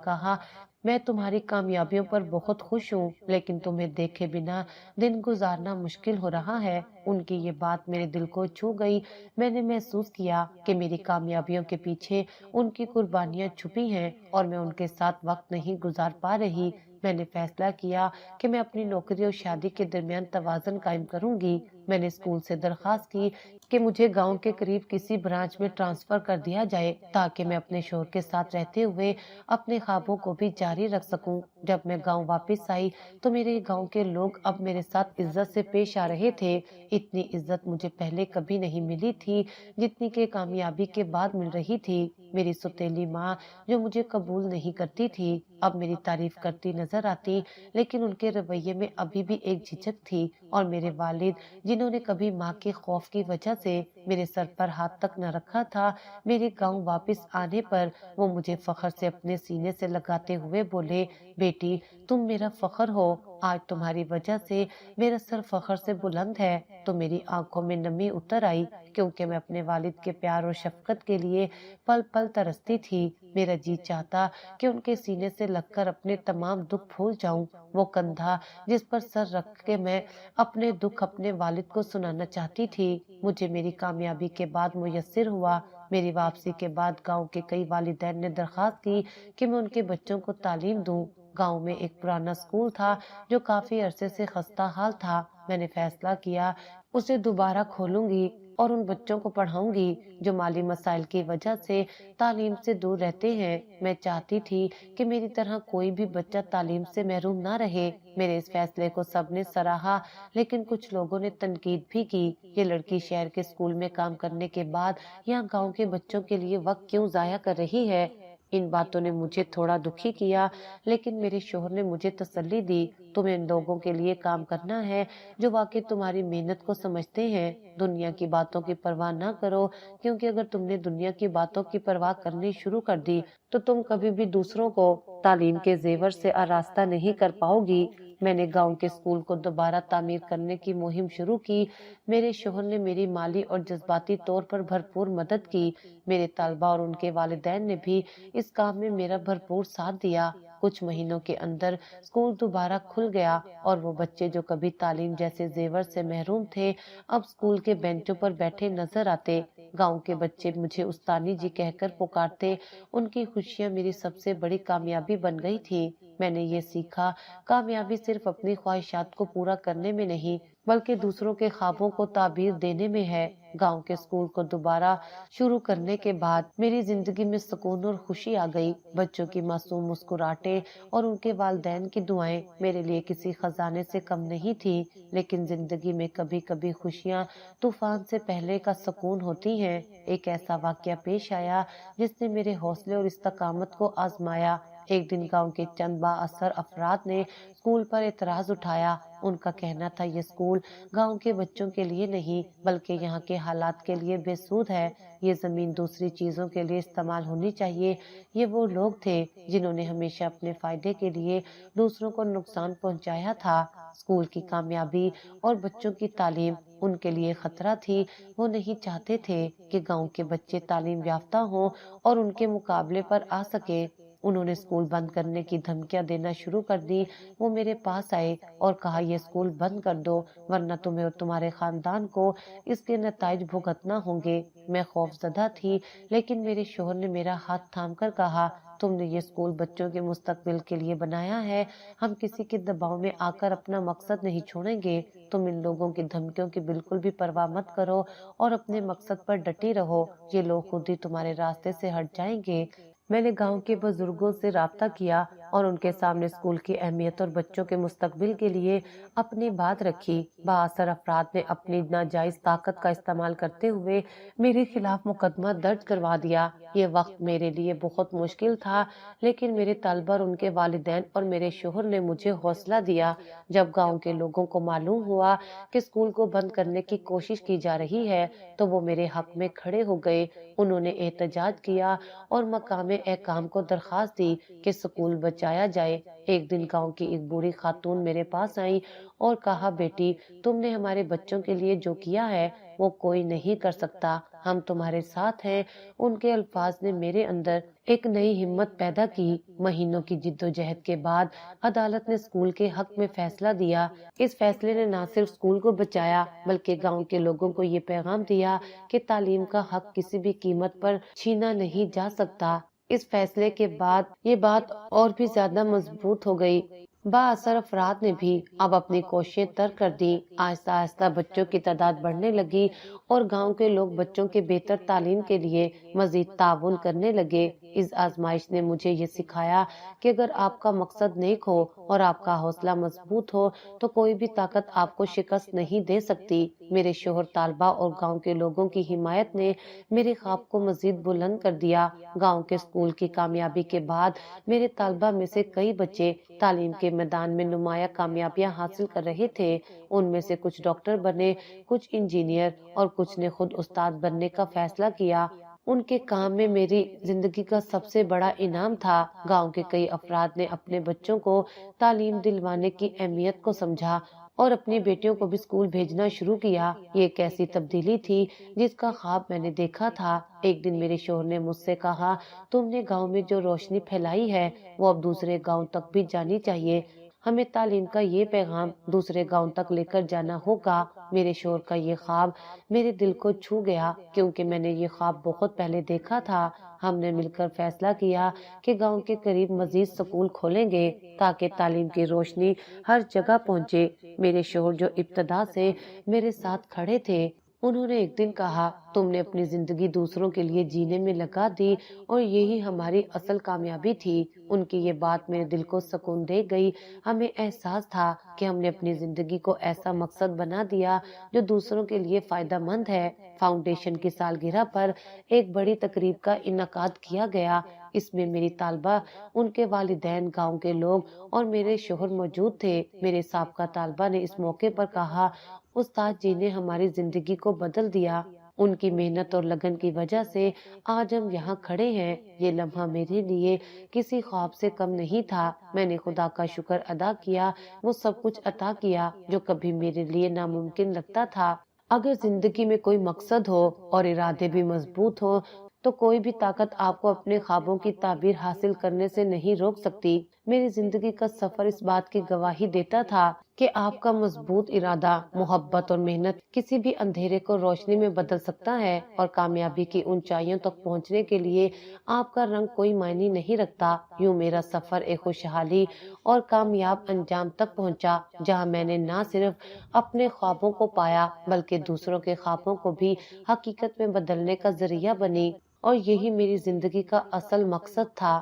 کہا، میں تمہاری کامیابیوں پر بہت خوش ہوں لیکن تمہیں دیکھے بنا دن گزارنا مشکل ہو رہا ہے۔ ان کی یہ بات میرے دل کو چھو گئی۔ میں نے محسوس کیا کہ میری کامیابیوں کے پیچھے ان کی قربانیاں چھپی ہیں اور میں ان کے ساتھ وقت نہیں گزار پا رہی۔ میں نے فیصلہ کیا کہ میں اپنی نوکری اور شادی کے درمیان توازن قائم کروں گی۔ میں نے اسکول سے درخواست کی کہ مجھے گاؤں کے قریب کسی برانچ میں ٹرانسفر کر دیا جائے تاکہ میں اپنے شوہر کے ساتھ رہتے ہوئے اپنے خوابوں کو بھی جاری رکھ سکوں۔ جب میں گاؤں واپس آئی تو میرے گاؤں کے لوگ اب میرے ساتھ عزت سے پیش آ رہے تھے۔ اتنی عزت مجھے پہلے کبھی نہیں ملی تھی جتنی کہ کامیابی کے بعد مل رہی تھی۔ میری سوتیلی ماں جو مجھے قبول نہیں کرتی تھی اب میری تعریف کرتی نظر آتی، لیکن ان کے رویے میں ابھی بھی ایک جھجک تھی۔ اور میرے والد جنہوں نے کبھی ماں کے خوف کی وجہ سے میرے سر پر ہاتھ تک نہ رکھا تھا، میرے گاؤں واپس آنے پر وہ مجھے فخر سے اپنے سینے سے لگاتے ہوئے بولے، بیٹی تم میرا فخر ہو، آج تمہاری وجہ سے میرا سر فخر سے بلند ہے۔ تو میری آنکھوں میں نمی اتر آئی کیونکہ میں اپنے والد کے پیار اور شفقت کے لیے پل پل ترستی تھی۔ میرا جی چاہتا کہ ان کے سینے سے لگ کر اپنے تمام دکھ بھول جاؤں۔ وہ کندھا جس پر سر رکھ کے میں اپنے دکھ اپنے والد کو سنانا چاہتی تھی مجھے میری کامیابی کے بعد میسر ہوا۔ میری واپسی کے بعد گاؤں کے کئی والدین نے درخواست کی کہ میں ان کے بچوں کو تعلیم دوں۔ گاؤں میں ایک پرانا اسکول تھا جو کافی عرصے سے خستہ حال تھا۔ میں نے فیصلہ کیا اسے دوبارہ کھولوں گی اور ان بچوں کو پڑھاؤں گی جو مالی مسائل کی وجہ سے تعلیم سے دور رہتے ہیں۔ میں چاہتی تھی کہ میری طرح کوئی بھی بچہ تعلیم سے محروم نہ رہے۔ میرے اس فیصلے کو سب نے سراہا لیکن کچھ لوگوں نے تنقید بھی کی۔ یہ لڑکی شہر کے اسکول میں کام کرنے کے بعد یہاں گاؤں کے بچوں کے لیے وقت کیوں ضائع کر رہی ہے؟ ان باتوں نے مجھے تھوڑا دکھی کیا لیکن میرے شوہر نے مجھے تسلی دی، تمہیں ان لوگوں کے لیے کام کرنا ہے جو واقعی تمہاری محنت کو سمجھتے ہیں۔ دنیا کی باتوں کی پرواہ نہ کرو کیونکہ اگر تم نے دنیا کی باتوں کی پرواہ کرنی شروع کر دی تو تم کبھی بھی دوسروں کو تعلیم کے زیور سے آراستہ نہیں کر پاؤ گی۔ میں نے گاؤں کے اسکول کو دوبارہ تعمیر کرنے کی مہم شروع کی۔ میرے شوہر نے میری مالی اور جذباتی طور پر بھرپور مدد کی۔ میرے طلبہ اور ان کے والدین نے بھی اس کام میں میرا بھرپور ساتھ دیا۔ کچھ مہینوں کے اندر اسکول دوبارہ کھل گیا اور وہ بچے جو کبھی تعلیم جیسے زیور سے محروم تھے اب اسکول کے بینچوں پر بیٹھے نظر آتے۔ گاؤں کے بچے مجھے استانی جی کہہ کر پکارتے۔ ان کی خوشیاں میری سب سے بڑی کامیابی بن گئی تھی۔ میں نے یہ سیکھا کامیابی صرف اپنی خواہشات کو پورا کرنے میں نہیں بلکہ دوسروں کے خوابوں کو تعبیر دینے میں ہے۔ گاؤں کے اسکول کو دوبارہ شروع کرنے کے بعد میری زندگی میں سکون اور خوشی آ گئی۔ بچوں کی معصوم مسکراہٹیں اور ان کے والدین کی دعائیں میرے لیے کسی خزانے سے کم نہیں تھی، لیکن زندگی میں کبھی کبھی خوشیاں طوفان سے پہلے کا سکون ہوتی ہیں۔ ایک ایسا واقعہ پیش آیا جس نے میرے حوصلے اور استقامت کو آزمایا۔ ایک دن گاؤں کے چند با اثر افراد نے اسکول پر اعتراض اٹھایا۔ ان کا کہنا تھا یہ اسکول گاؤں کے بچوں کے لیے نہیں بلکہ یہاں کے حالات کے لیے بے سود ہے۔ یہ زمین دوسری چیزوں کے لیے استعمال ہونی چاہیے۔ یہ وہ لوگ تھے جنہوں نے ہمیشہ اپنے فائدے کے لیے دوسروں کو نقصان پہنچایا تھا۔ اسکول کی کامیابی اور بچوں کی تعلیم ان کے لیے خطرہ تھی۔ وہ نہیں چاہتے تھے کہ گاؤں کے بچے تعلیم یافتہ ہوں اور ان کے مقابلے پر آ سکے۔ انہوں نے اسکول بند کرنے کی دھمکیاں دینا شروع کر دی۔ وہ میرے پاس آئے اور کہا یہ اسکول بند کر دو ورنہ تمہیں اور تمہارے خاندان کو اس کے نتائج بھگتنا ہوں گے۔ میں خوف زدہ تھی لیکن میرے شوہر نے میرا ہاتھ تھام کر کہا تم نے یہ اسکول بچوں کے مستقبل کے لیے بنایا ہے، ہم کسی کے دباؤ میں آ کر اپنا مقصد نہیں چھوڑیں گے۔ تم ان لوگوں کی دھمکیوں کی بالکل بھی پرواہ مت کرو اور اپنے مقصد پر ڈٹی رہو، یہ لوگ خود ہی تمہارے راستے سے ہٹ جائیں گے۔ میں نے گاؤں کے بزرگوں سے رابطہ کیا اور ان کے سامنے اسکول کی اہمیت اور بچوں کے مستقبل کے لیے اپنی بات رکھی۔ بااثر افراد نے اپنی ناجائز طاقت کا استعمال کرتے ہوئے میرے خلاف مقدمہ درج کروا دیا۔ یہ وقت میرے لیے بہت مشکل تھا لیکن میرے طلبہ اور ان کے والدین اور میرے شوہر نے مجھے حوصلہ دیا۔ جب گاؤں کے لوگوں کو معلوم ہوا کہ اسکول کو بند کرنے کی کوشش کی جا رہی ہے تو وہ میرے حق میں کھڑے ہو گئے۔ انہوں نے احتجاج کیا اور مقام حکام کو درخواست دی کہ اسکول بچایا جائے۔ ایک دن گاؤں کی ایک بوڑھی خاتون میرے پاس آئی اور کہا بیٹی تم نے ہمارے بچوں کے لیے جو کیا ہے وہ کوئی نہیں کر سکتا، ہم تمہارے ساتھ ہیں۔ ان کے الفاظ نے میرے اندر ایک نئی ہمت پیدا کی۔ مہینوں کی جدوجہد کے بعد عدالت نے اسکول کے حق میں فیصلہ دیا۔ اس فیصلے نے نہ صرف اسکول کو بچایا بلکہ گاؤں کے لوگوں کو یہ پیغام دیا کہ تعلیم کا حق کسی بھی قیمت پر چھینا نہیں جا سکتا۔ اس فیصلے کے بعد یہ بات اور بھی زیادہ مضبوط ہو گئی۔ بااثر افراد نے بھی اب اپنی کوششیں ترک کر دی۔ آہستہ آہستہ بچوں کی تعداد بڑھنے لگی اور گاؤں کے لوگ بچوں کے بہتر تعلیم کے لیے مزید تعاون کرنے لگے۔ اس آزمائش نے مجھے یہ سکھایا کہ اگر آپ کا مقصد نیک ہو اور آپ کا حوصلہ مضبوط ہو تو کوئی بھی طاقت آپ کو شکست نہیں دے سکتی۔ میرے شوہر، طالبہ اور گاؤں کے لوگوں کی حمایت نے میرے خواب کو مزید بلند کر دیا۔ گاؤں کے اسکول کی کامیابی کے بعد میرے طالبہ میں سے کئی بچے تعلیم کے میدان میں نمایاں کامیابیاں حاصل کر رہے تھے۔ ان میں سے کچھ ڈاکٹر بنے، کچھ انجینئر اور کچھ نے خود استاد بننے کا فیصلہ کیا۔ ان کے کام میں میری زندگی کا سب سے بڑا انعام تھا۔ گاؤں کے کئی افراد نے اپنے بچوں کو تعلیم دلوانے کی اہمیت کو سمجھا اور اپنی بیٹیوں کو بھی اسکول بھیجنا شروع کیا۔ یہ ایک ایسی تبدیلی تھی جس کا خواب میں نے دیکھا تھا۔ ایک دن میرے شوہر نے مجھ سے کہا تم نے گاؤں میں جو روشنی پھیلائی ہے وہ اب دوسرے گاؤں تک بھی جانی چاہیے، ہمیں تعلیم کا یہ پیغام دوسرے گاؤں تک لے کر جانا ہوگا۔ میرے شوہر کا یہ خواب میرے دل کو چھو گیا کیونکہ میں نے یہ خواب بہت پہلے دیکھا تھا۔ ہم نے مل کر فیصلہ کیا کہ گاؤں کے قریب مزید سکول کھولیں گے تاکہ تعلیم کی روشنی ہر جگہ پہنچے۔ میرے شوہر جو ابتدا سے میرے ساتھ کھڑے تھے، انہوں نے ایک دن کہا تم نے اپنی زندگی دوسروں کے لیے جینے میں لگا دی اور یہی ہماری اصل کامیابی تھی۔ ان کی یہ بات میرے دل کو سکون دے گئی۔ ہمیں احساس تھا کہ ہم نے اپنی زندگی کو ایسا مقصد بنا دیا جو دوسروں کے لیے فائدہ مند ہے۔ فاؤنڈیشن کی سالگرہ پر ایک بڑی تقریب کا انعقاد کیا گیا۔ اس میں میری طالبہ، ان کے والدین، گاؤں کے لوگ اور میرے شوہر موجود تھے۔ میرے سابقہ طالبہ نے اس موقع پر کہا استاد جی نے ہماری زندگی کو بدل دیا، ان کی محنت اور لگن کی وجہ سے آج ہم یہاں کھڑے ہیں۔ یہ لمحہ میرے لیے کسی خواب سے کم نہیں تھا۔ میں نے خدا کا شکر ادا کیا، وہ سب کچھ عطا کیا جو کبھی میرے لیے ناممکن لگتا تھا۔ اگر زندگی میں کوئی مقصد ہو اور ارادے بھی مضبوط ہو تو کوئی بھی طاقت آپ کو اپنے خوابوں کی تعبیر حاصل کرنے سے نہیں روک سکتی۔ میری زندگی کا سفر اس بات کی گواہی دیتا تھا کہ آپ کا مضبوط ارادہ، محبت اور محنت کسی بھی اندھیرے کو روشنی میں بدل سکتا ہے، اور کامیابی کی اونچائیوں تک پہنچنے کے لیے آپ کا رنگ کوئی معنی نہیں رکھتا۔ یوں میرا سفر ایک خوشحالی اور کامیاب انجام تک پہنچا جہاں میں نے نہ صرف اپنے خوابوں کو پایا بلکہ دوسروں کے خوابوں کو بھی حقیقت میں بدلنے کا ذریعہ بنی، اور یہی میری زندگی کا اصل مقصد تھا۔